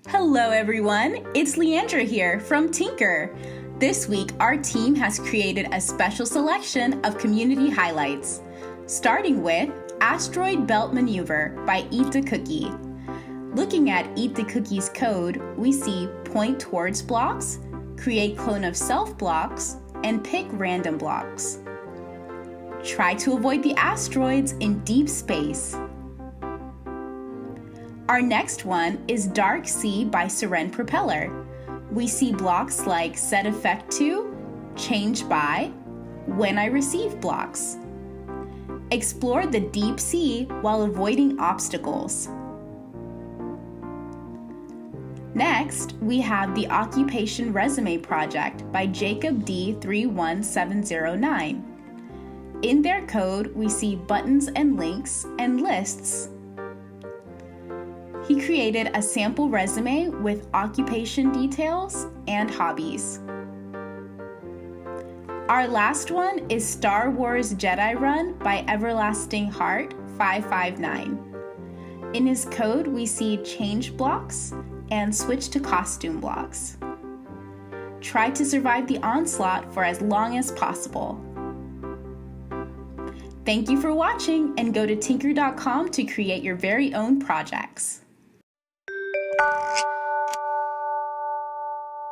Hello everyone, it's Leandra here from Tynker. This week our team has created a special selection of community highlights, starting with Asteroid Belt Maneuver by eetdacookie. Looking at eetdacookie's code, we see point towards blocks, create clone of self blocks, and pick random blocks. Try to avoid the asteroids in deep space. Our next one is Dark Sea by Seren Propellor. We see blocks like Set Effect To, Change By, When I Receive blocks. Explore the deep sea while avoiding obstacles. Next, we have the Occupation Resume Project by Jacob D31709. In their code, we see buttons and links and lists. He created a sample resume with occupation details and hobbies. Our last one is Star Wars Jedi Run by Everlasting Heart 559. In his code, we see change blocks and switch to costume blocks. Try to survive the onslaught for as long as possible. Thank you for watching, and go to tynker.com to create your very own projects.